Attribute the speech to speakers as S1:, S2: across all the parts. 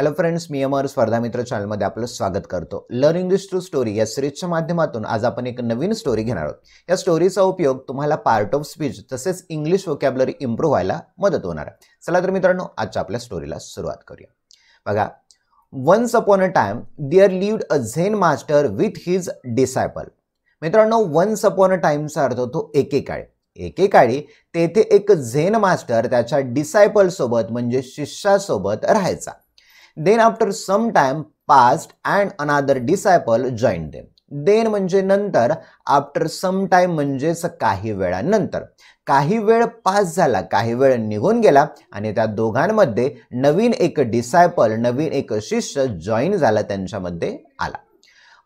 S1: Hello friends, मी अमर स्पर्धा मित्र चॅनलमध्ये आपलं स्वागत करतो. लर्न इंग्लिश थ्रू स्टोरी या सिरीजच्या माध्यमातून आज आपण एक नवीन स्टोरी घेणार आहोत. या स्टोरीचा उपयोग तुम्हाला पार्ट ऑफ स्पीच तसेच इंग्लिश व्होकॅब्युलरी इम्प्रूव्ह व्हायला मदत होणार आहे. चला तर मित्रांनो, आजच्या आपल्या स्टोरीला सुरुवात करूया. बघा, once upon a time there lived a zen master with his disciple. मित्रांनो, वन्स अपॉन अ टाइमचा अर्थ होतो एकेकाळी तेथे एक झेन मास्टर त्याच्या डिसायपल सोबत म्हणजे शिष्यासोबत राहायचा. Then after some time passed and another disciple joined them. Then म्हणजे नंतर, after some time म्हणजेच काही वेळानंतर. काही वेळ पास झाला, काही वेळ निघून गेला आणि त्या दोघांमध्ये नवीन एक डिसायपल, नवीन एक शिष्य जॉईन झाला, त्यांच्यामध्ये आला.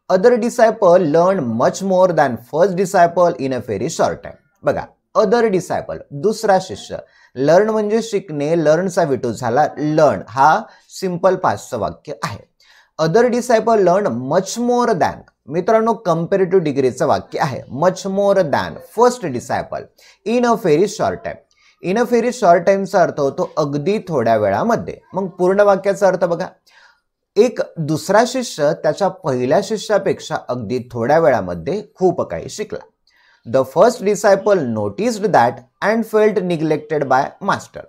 S1: Other disciple learned much more than first disciple in a very short time. बघा, अदर डिसायपल दुसरा शिष्य. लर्न म्हणजे शिकणे, लर्नचा विटू झाला लर्न, हा सिंपल पास्टचं वाक्य आहे. Other disciple learn much more than. मित्रांनो, कंपॅरेटिव्ह डिग्रीचं वाक्य आहे. Much more than first disciple in a very short time. In a very short टाइमचा अर्थ होतो अगदी थोड्या वेळामध्ये. मग पूर्ण वाक्याचा अर्थ बघा, एक दुसरा शिष्य त्याच्या पहिल्या शिष्यापेक्षा अगदी थोड्या वेळामध्ये खूप काही शिकला. The first disciple noticed that and felt neglected by master.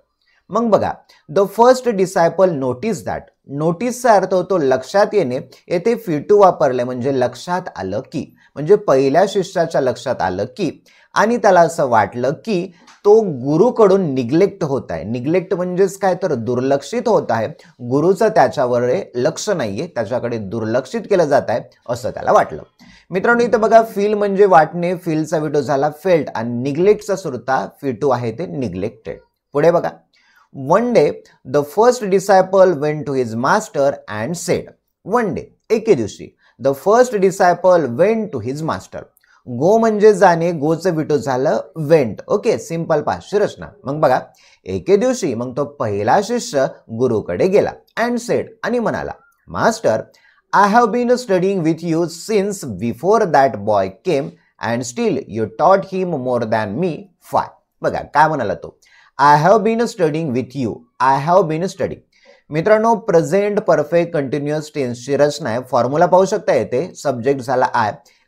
S1: मग बघा, the first disciple noticed that. नोटीसचा अर्थ होतो लक्षात येणे. येथे फिटू वापरले म्हणजे लक्षात आलं की, म्हणजे पहिल्या शिष्याच्या लक्षात आलं की, आणि त्याला असं वाटलं की तो गुरुकडून निग्लेक्ट होत आहे. निग्लेक्ट म्हणजेच काय, तर दुर्लक्षित होत आहे. गुरुचं त्याच्यावर लक्ष नाहीये, त्याच्याकडे दुर्लक्षित केलं जात आहे असं त्याला वाटलं. मित्रांनो, इथं बघा, फील म्हणजे वाटणे, फीलचा विटू झाला फेल्ट आणि निग्लेक्टचा सुरता फिटू आहे ते निग्लेक्टेड. पुढे बघा, one day the first disciple went to his master and said. One day एके दिवशी, the first disciple went to his master. Go म्हणजे जाणे, गोचं विटू झालं वेंट. ओके, सिंपल पास्टची रचना. मग बघा, एके दिवशी मग तो पहिला शिष्य गुरुकडे गेला. अँड सेड आणि म्हणाला, master, I have been studying with you since before that boy came and still you taught him more than me. Why? बघा काय म्हणाला तो. I have been studying with you. I have been studying. मित्रांनो, present perfect continuous टेन्सची रचना आहे. Formula पाहू शकता येते. Subject झाला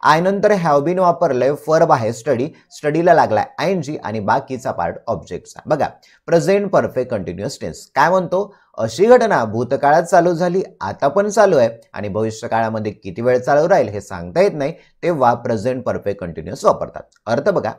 S1: आय नंतर हॅव बीन वापरलंय. वर्ब आहे स्टडी, स्टडीला लागलाय आयएनजी आणि बाकीचा पार्ट ऑब्जेक्टचा. बघा, प्रेझेंट परफेक्ट कंटिन्युअस टेन्स काय म्हणतो, अशी घटना भूतकाळात चालू झाली, आता पण चालू आहे आणि भविष्यकाळामध्ये किती वेळ चालू राहील हे सांगता येत नाही, तेव्हा प्रेझेंट परफेक्ट कंटिन्युअस वापरतात. अर्थ बघा,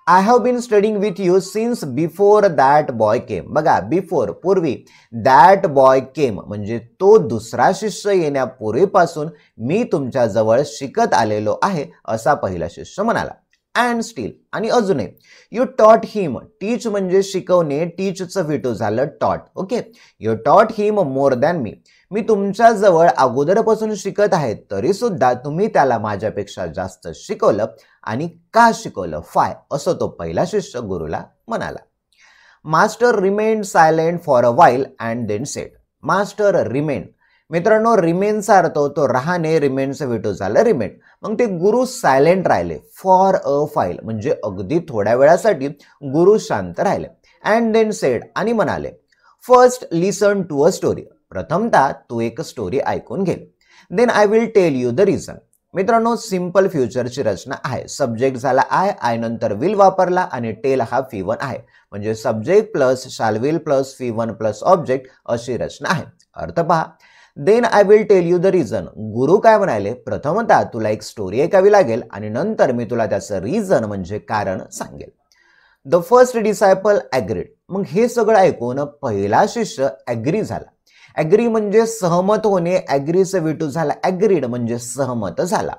S1: I have been studying with you since before that boy came. बघा, बिफोर पूर्वी, दॅट बॉय केम म्हणजे तो दुसरा शिष्य येण्यापूर्वीपासून मी तुमच्या जवळ शिकत आलेलो आहे असा पहिला शिष्य म्हणाला. अँड स्टील आणि अजूनही, यू टॉट हिम. टीच म्हणजे शिकवणे, टीचचं विटू झालं टॉट. ओके, यू टॉट हिम मोर दॅन मी. मी तुमच्या जवळ अगोदरपासून शिकत आहे, तरी सुद्धा तुम्ही त्याला माझ्यापेक्षा जास्त शिकवलं. आणि का शिकवलं, फाय, असं तो पहिला शिष्य गुरुला म्हणाला. Master remained silent for a while and then said. Master remain. मित्रांनो, रिमेनचा अर्थ होतो राहणे, रिमेनचं विटू झालं रिमेन. मग ते गुरु सायलेंट राहिले. फॉर अ व्हाईल म्हणजे अगदी थोड्या वेळासाठी गुरु शांत राहिले. अँड देन सेड आणि म्हणाले, first listen to a story. प्रथमतः तू एक स्टोरी ऐकून घे. Then I will tell you the reason. मित्रांनो, सिंपल फ्युचरची रचना आहे. सब्जेक्ट झाला आय नंतर विल वापरला आणि टेल हा V1 आहे. म्हणजे subject plus shall will plus V1 plus object अशी रचना आहे. अर्थ पहा, then I will tell you the reason. गुरु काय म्हणाले, प्रथमतः तुला एक स्टोरी ऐकावी लागेल आणि नंतर मी तुला त्याचं रिझन म्हणजे कारण सांगेल. The first disciple agreed. मग हे सगळं ऐकून पहिला शिष्य ॲग्री झाला. ॲग्री म्हणजे सहमत होणे, ॲग्रीचं विटू झाला ॲग्रीड म्हणजे सहमत झाला.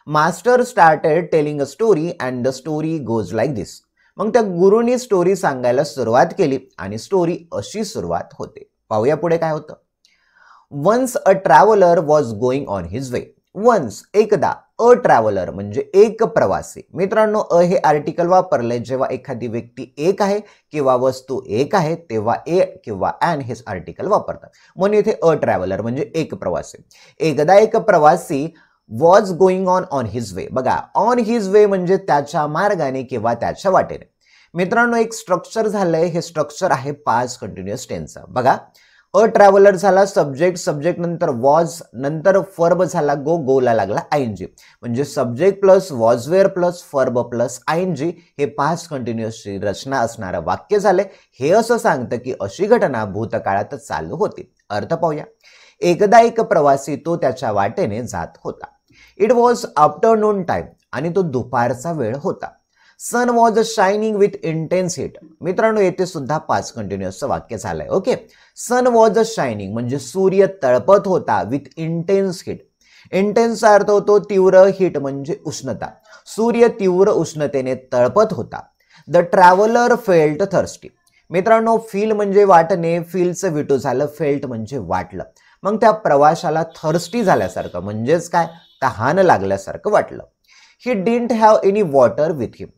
S1: Master started telling a story and the story goes like this. मग त्या गुरुनी स्टोरी सांगायला सुरुवात केली आणि स्टोरी अशी सुरुवात होते. पाहूया पुढे काय होतं. Once a traveller was going on his way. Once एकदा, अ ट्रॅव्हलर म्हणजे एक प्रवासी. मित्रांनो, अ हे आर्टिकल वापरले जेव्हा एखादी व्यक्ती एक आहे किंवा वस्तू एक आहे तेव्हा ए किंवा ॲन हेच आर्टिकल वापरतात. म्हणून इथे अ ट्रॅव्हलर म्हणजे एक प्रवासी. एकदा एक प्रवासी वॉज गोइंग ऑन हिज वे. बघा, ऑन हिज वे म्हणजे त्याच्या मार्गाने किंवा त्याच्या वाटेने. मित्रांनो, एक स्ट्रक्चर झालंय. हे स्ट्रक्चर आहे पास्ट कंटिन्युअस टेन्सचं. बघा, अ ट्रॅव्हलर झाला सब्जेक्ट, सब्जेक्ट नंतर वॉज, नंतर फर्ब झाला गो, गोला लागला आयएनजी. म्हणजे subject plus was were plus verb plus ING हे पास्ट कंटिन्युअसची रचना असणारं वाक्य झाले. हे असं सांगतं की अशी घटना भूतकाळात चालू होती. अर्थ पाहूया. एकदा एक प्रवासी तो त्याच्या वाटेने जात होता. इट वॉज आफ्टरनून टाइम आणि तो दुपारचा वेळ होता. Sun was shining with intense heat. मित्रांनो येथे सुद्धा पास्ट कंटिन्युअसचं वाक्य झालंय. ओके, सन वॉज शायनिंग म्हणजे सूर्य तळपत होता विथ इंटेन्स हिट. इंटेन्सचा अर्थ होतो तीव्र, हिट म्हणजे उष्णता. सूर्य तीव्र उष्णतेने तळपत होता. The traveller felt thirsty. मित्रांनो फील म्हणजे वाटणे, फीलचं विटू झालं, फेल्ट म्हणजे वाटलं. मग त्या प्रवाशाला थर्स्टी झाल्यासारखं म्हणजेच काय, तहान लागल्यासारखं वाटलं. He didn't have any water with him.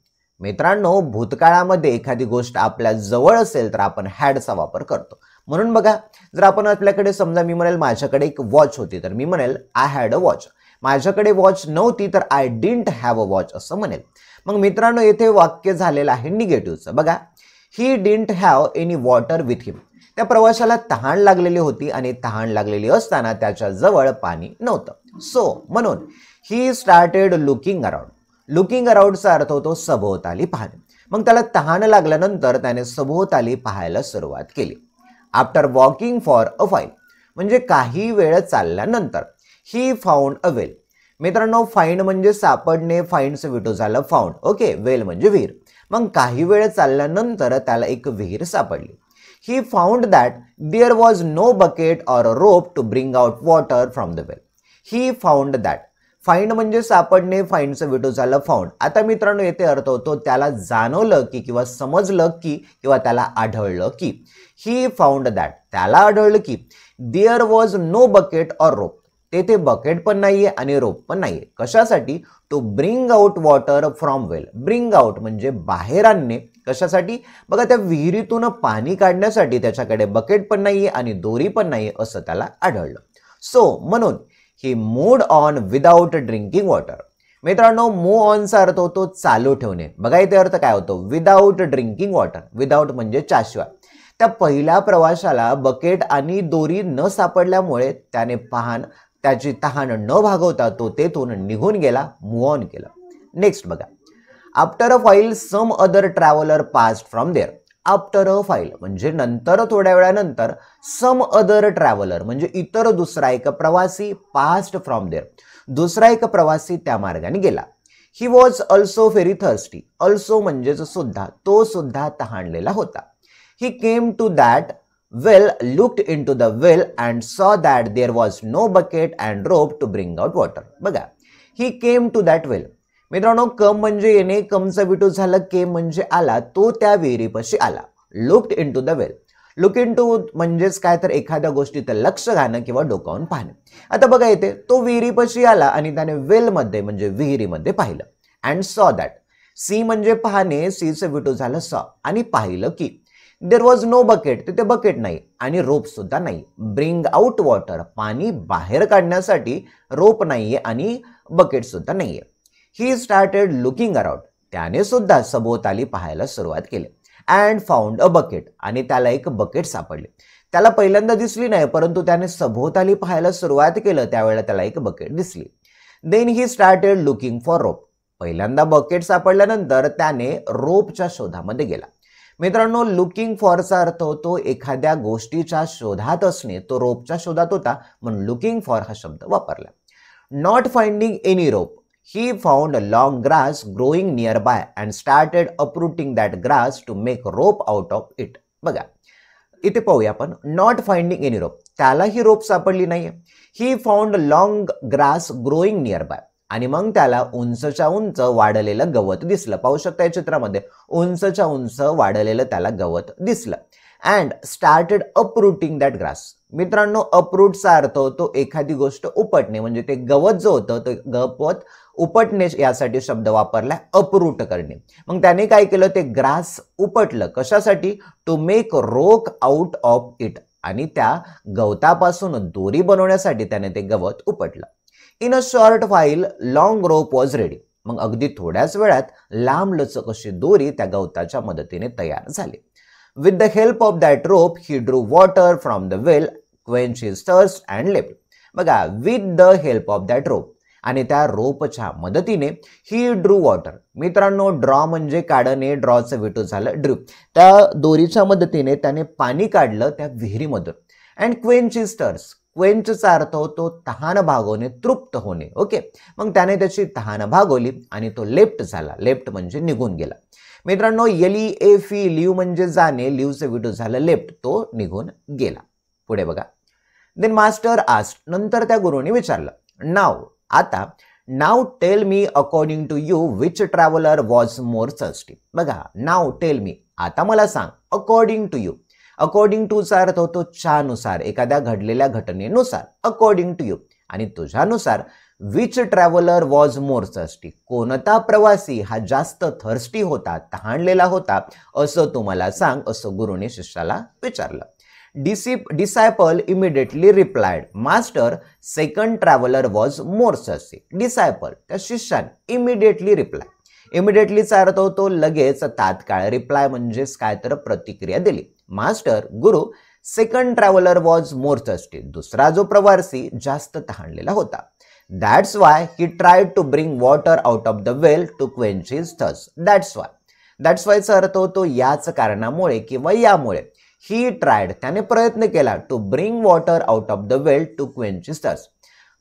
S1: मित्रांनो भूतकाळामध्ये एखादी गोष्ट आपल्या जवळ असेल तर आपण हॅडचा वापर करतो. म्हणून बघा, जर आपण आपल्याकडे समजा मी म्हणेल माझ्याकडे एक वॉच होती तर मी म्हणेल आय हॅड अ वॉच. माझ्याकडे वॉच नव्हती तर I didn't have a watch असं म्हणेल. मग मित्रांनो येथे वाक्य झालेलं आहे निगेटिव्हचं. बघा, he didn't have any water with him. त्या प्रवाशाला तहान लागलेली होती आणि तहान लागलेली असताना त्याच्या जवळ पाणी नव्हतं. सो म्हणून he started looking around. Looking अराउंडचा अर्थ होतो सभोवताली पाहणे. मग त्याला तहान लागल्यानंतर त्याने सभोवताली पाहायला सुरुवात केली. After walking for a while म्हणजे काही वेळ चालल्यानंतर. He found a well. मित्रांनो फाइंड म्हणजे सापडणे, फाइंडचं विटू झालं फाउंड. ओके, वेल म्हणजे विहीर. मग काही वेळ चालल्यानंतर त्याला एक विहीर सापडली. He found that there was no bucket or rope to bring out water from the well. He found that. Find म्हणजे सापडणे, फाइंडचं विटू झालं फाउंड. आता मित्रांनो येथे अर्थ होतो त्याला जाणवलं की किंवा समजलं की किंवा त्याला आढळलं की. ही फाउंड दॅट त्याला आढळलं की there was no bucket or rope. तेथे बकेट पण नाहीये आणि रोप पण नाहीये. कशासाठी? To bring out water from well. Bring out म्हणजे बाहेर आणणे. कशासाठी? बघा त्या विहिरीतून पाणी काढण्यासाठी त्याच्याकडे बकेट पण नाहीये आणि दोरी पण नाहीये असं त्याला आढळलं. सो म्हणून he moved on without drinking water. मित्रांनो मूव ऑनचा अर्थ होतो चालू ठेवणे. बघा इथे अर्थ काय होतो, विदाउट ड्रिंकिंग वॉटर. विदाउट म्हणजे च्याशिवाय. त्या पहिल्या प्रवाशाला बकेट आणि दोरी न सापडल्यामुळे त्याची तहान न भागवता तो तेथून निघून गेला, मूव ऑन केलं. नेक्स्ट बघा, after a while some other traveller passed from there. After a while म्हणजे नंतर, थोड्या वेळानंतर. सम अदर ट्रॅव्हलर म्हणजे इतर दुसरा एक प्रवासी. पास्ड फ्रॉम देअर दुसरा एक प्रवासी त्या मार्गाने गेला. He was also very thirsty. Also म्हणजेच सुद्धा, तो सुद्धा तहानलेला होता. He came to that well, looked in to the well and saw that there was no bucket and rope to bring out water. बघा, ही केम टू दॅट वेल. मित्रांनो कम म्हणजे येणे, कमचा विटू झालं, केम म्हणजे आला. तो त्या विहिरीपाशी आला. Looked in to the well. Look into म्हणजेच काय तर एखाद्या गोष्टीत लक्ष घालणं किंवा डोकावून पाहणे. आता बघा येते तो विहिरीपाशी आला आणि त्याने वेलमध्ये म्हणजे विहिरीमध्ये पाहिलं. And saw that. सी म्हणजे पाहणे, सीचं विटू झालं सॉ आणि पाहिलं की. There was no bucket. तिथे बकेट नाही आणि रोप सुद्धा नाही. ब्रिंग आउट वॉटर पाणी बाहेर काढण्यासाठी रोप नाहीये आणि बकेट सुद्धा नाहीये. ही स्टार्टेड लुकिंग अराउंड. त्याने सुद्धा सभोवताली पाहायला सुरुवात केली. अँड फाउंड अ बकेट आणि त्याला एक बकेट सापडले. त्याला पहिल्यांदा दिसली नाही परंतु त्याने सभोवताली पाहायला सुरुवात केलं त्यावेळेला त्याला एक बकेट दिसली. Then he started looking for rope. पहिल्यांदा बकेट सापडल्यानंतर त्याने रोपच्या शोधामध्ये गेला. मित्रांनो लुकिंग फॉरचा अर्थ होतो एखाद्या गोष्टीच्या शोधात असणे. तो रोपच्या शोधात होता म्हणून लुकिंग फॉर हा शब्द वापरला. Not finding any rope. He found long grass growing nearby and started uprooting that grass to make rope out of it. बघा इथे पाहूया आपण नॉट फाइंडिंग एनी रोप. त्याला ही रोप सापडली नाहीये. He found long grass growing near by आणि मग त्याला उंचच्या उंच वाढलेलं गवत दिसलं. पाहू शकता या चित्रामध्ये उंचच्या उंच वाढलेलं त्याला गवत दिसलं. And started uprooting that grass. मित्रांनो अपरूटचा अर्थ होतो एखादी गोष्ट उपटणे. म्हणजे ते गवत जो होतं ते गवत उपटणे यासाठी शब्द वापरला अपरूट करणे. मग त्याने काय केलं ते ग्रास उपटलं. कशासाठी? To make rope out of it. आणि त्या गवतापासून दोरी बनवण्यासाठी त्याने ते गवत उपटलं. In a short while long rope was ready. मग अगदी थोड्याच वेळात लांब लचक अशी दोरी त्या गवताच्या मदतीने तयार झाली. With the help of that rope he drew water from the well, quench his thirst and left. बघा, with the help of that rope, आणि त्या रोपच्या मदतीने ही ड्रू वॉटर. मित्रांनो, ड्रॉ म्हणजे काढणे, ड्रॉचं विटू झालं ड्रू. त्या दोरीच्या मदतीने त्याने पाणी काढलं त्या विहिरीमधून. अँड क्वेंच हिज थर्स्ट, क्वेंचचा अर्थ होतो तहान भागवणे, तृप्त होणे. ओके, मग त्याने त्याची तहान भागवली आणि तो लेफ्ट झाला. लेफ्ट म्हणजे निघून गेला. मित्रांनो, LEAF लिव्ह म्हणजे जाणे, लिव्हचं विटू झालं लेफ्ट, तो निघून गेला. पुढे बघा. देन मास्टर आस्क्ड, नंतर त्या गुरुने विचारलं, नाव, आता, नाव tell me according to you which traveller was more thirsty. बघा, नाव टेल मी, आता मला सांग, अकॉर्डिंग टू यू. अकॉर्डिंग टूचा अर्थ होतो च्यानुसार, एखाद्या घडलेल्या घटनेनुसार, अकॉर्डिंग टू यू. आणि तुझ्यानुसार which traveller was more thirsty, कोणता प्रवासी हा जास्त थर्स्टी होता, तहानलेला होता, असं तुम्हाला सांग, असं गुरुने शिष्याला विचारलं. Disciple immediately replied, Master, second traveler was more thirsty. Disciple, त्या शिष्याने immediately reply. Immediatelyचा अर्थ होतो लगेच, तात्काळ. रिप्लाय म्हणजेच काय तर प्रतिक्रिया दिली. मास्टर, गुरु, second traveller was more thirsty, दुसरा जो प्रवासी जास्त तहानलेला होता. That's why he tried to bring water out of the well to quench his thirst. That's वायचा अर्थ होतो याच कारणामुळे किंवा यामुळे. ही ट्रायड, त्याने प्रयत्न केला, to bring water out of the well to quench his thirst.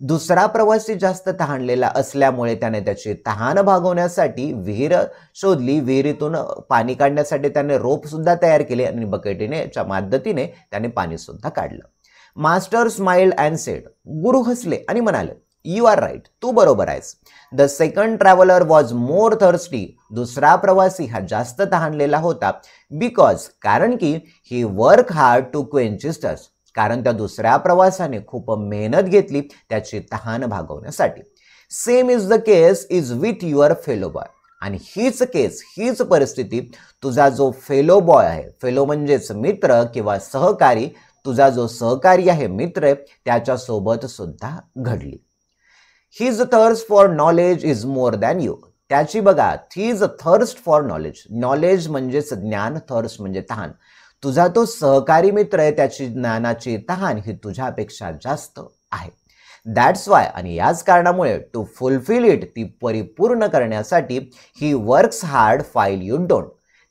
S1: दुसरा प्रवासी जास्त तहानलेला असल्यामुळे त्याने त्याची तहान भागवण्यासाठी विहीर शोधली. विहिरीतून पाणी काढण्यासाठी त्याने रोप सुद्धा तयार केले आणि बकेटीनेच्या मदतीने त्याने पाणी सुद्धा काढलं. मास्टर स्माइल्ड अँड सेड, गुरु हसले आणि म्हणाले, यू आर राईट, तू बरोबर आहेस. The second traveller was more thirsty, दुसरा प्रवासी हा जास्त तहानलेला होता. बिकॉज, कारण की, he work hard to quench his thirst, कारण त्या दुसऱ्या प्रवासाने खूप मेहनत घेतली त्याची तहान भागवण्यासाठी. Same is the case is with your fellow boy, आणि हीच केस, हीच परिस्थिती तुझा जो फेलो बॉय आहे, फेलो म्हणजेच मित्र किंवा सहकारी, तुझा जो सहकारी आहे, मित्र, त्याच्यासोबत सुद्धा घडली. His thirst for knowledge is more than you, त्याची बघा, his thirst for knowledge, knowledge म्हणजेच ज्ञान, थर्स्ट म्हणजे तहान. तुझा तो सहकारी मित्र आहे, त्याची ज्ञानाची तहान ही तुझ्यापेक्षा जास्त आहे. दॅट्स वाय, आणि याच कारणामुळे, टू फुलफिल इट, ती परिपूर्ण करण्यासाठी, he works hard file you don't,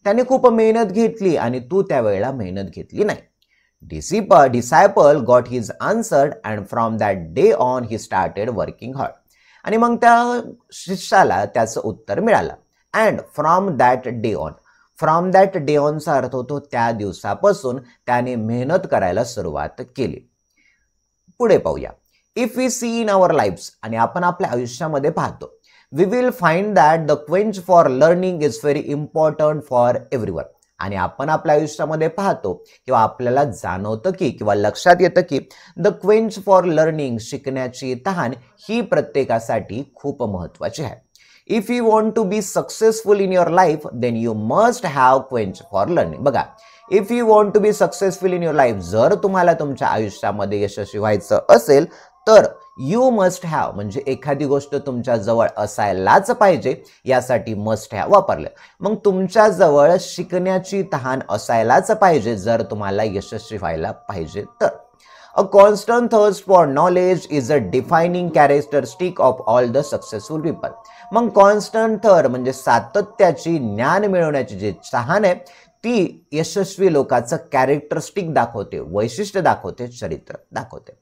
S1: त्याने खूप मेहनत घेतली आणि तू त्यावेळेला मेहनत घेतली नाही. Disciple got his answered and from that day on he started working hard. आणि मग त्या शिष्याला त्याचं उत्तर मिळालं. And from that day on, from that day ऑनचा अर्थ होतो त्या दिवसापासून त्याने मेहनत करायला सुरुवात केली. पुढे पाहूया. If we see in our lifes, आणि आपण आपल्या आयुष्यामध्ये पाहतो, we will find that the quench for learning is very important for everyone. आणि आपण आपल्या आयुष्यामध्ये पाहतो किंवा आपल्याला जाणवतं की किंवा लक्षात येतं की द क्वेंच फॉर लर्निंग, शिकण्याची तहान ही प्रत्येकासाठी खूप महत्त्वाची आहे. If you want to be successful in your life then you must have quench for learning. बघा, if you want to be successful in your life, जर तुम्हाला तुमच्या आयुष्यामध्ये यशस्वी व्हायचं असेल तर यू मस्ट हॅव म्हणजे एखादी गोष्ट तुमच्या जवळ असायलाच पाहिजे, यासाठी मस्ट हॅव वापरलं. मग तुमच्या जवळ शिकण्याची तहान असायलाच पाहिजे जर तुम्हाला यशस्वी व्हायला पाहिजे तर. A constant thirst for knowledge is a defining characteristic of all the successful people. मग कॉन्स्टंट थर्ड म्हणजे सातत्याची, ज्ञान मिळवण्याची जी तहान आहे ती यशस्वी लोकांचं कॅरेक्टरिस्टिक दाखवते, वैशिष्ट्य दाखवते, चरित्र दाखवते.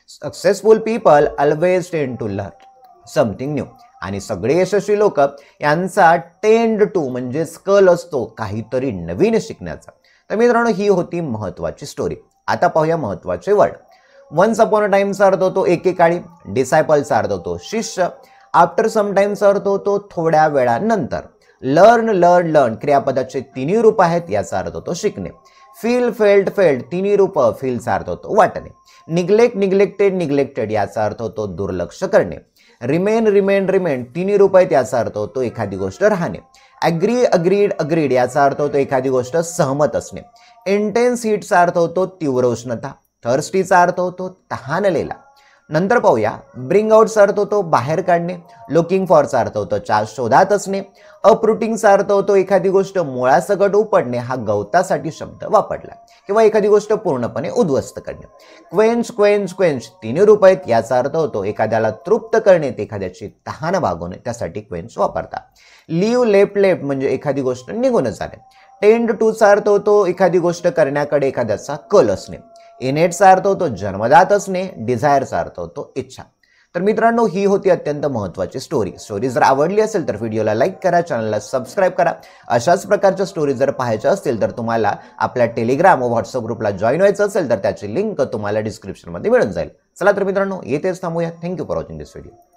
S1: सक्सेसफुल पीपल ऑलवेज टेंड टू लर्न समथिंग न्यू. आणि सगळे यशस्वी लोक यांचा टेंड टू म्हणजे कल असतो काहीतरी नवीन शिकण्याचा. तर मित्रांनो, ही होती महत्वाची स्टोरी. आता पाहूया महत्वाचे वर्ड. वन्स अपॉन अ टाइमचा अर्थ होतो एकेकाळी, डिसायपलचा अर्थ होतो शिष्य, आफ्टर सम टाइमचा अर्थ होतो थोड्या वेळानंतर, लर्न लर्न लर्न क्रियापदाचे तिन्ही रूप आहेत, याचा अर्थ होतो शिकणे. फील फेल्ट फेल्ट तिन्ही रूप, फीलचा अर्थ होतो वाटणे. निग्लेक्ट निग्लेक्टेड निग्लेक्टेड याचा अर्थ होतो दुर्लक्ष करणे. रिमेन रिमेन रिमेन तिन्ही रूप आहेत, याचा अर्थ होतो एखादी गोष्ट राहणे. अग्री अग्रीड अग्रीड याचा अर्थ होतो एखादी गोष्ट सहमत असणे. इंटेन्स हीटचा अर्थ होतो तीव्र उष्णता. थर्स्टीचा अर्थ होतो तहानलेला. नंतर पाहूया ब्रिंग आउटचा अर्थ होतो बाहेर काढणे, लुकिंग फॉरचा अर्थ होतो च्या शोधात असणे, अपरूटिंगचा अर्थ होतो एखादी गोष्ट मुळासकट उपडणे, हा गवतासाठी शब्द वापरला किंवा एखादी गोष्ट पूर्णपणे उद्ध्वस्त करणे. क्वेंच क्वेंच क्वेंच तिन्ही रूप आहेत. याचा अर्थ होतो एखाद्याला तृप्त करणे, एखाद्याची तहान भागवणे, त्यासाठी क्वेंच वापरतात. लीव लेफ्ट लेफ्ट म्हणजे एखादी गोष्ट निघून जाणे. टेंड टूचा अर्थ होतो एखादी गोष्ट करण्याकडे एखाद्याचा कल असणे. इनेटचा अर्थ होतो जन्मजात असणे. डिझायरचा अर्थ होतो इच्छा. तर मित्रांनो, ही होती अत्यंत महत्त्वाची स्टोरी जर आवडली असेल तर व्हिडिओला लाईक करा, चॅनलला सबस्क्राईब करा. अशाच प्रकारच्या स्टोरी जर पाहायच्या असतील तर तुम्हाला आपल्या टेलिग्राम व व्हॉट्सअप ग्रुपला जॉईन व्हायचं असेल तर त्याची लिंक तुम्हाला डिस्क्रिप्शनमध्ये मिळून जाईल. चला तर मित्रांनो, येथेच थांबूया. Thank you for watching this video.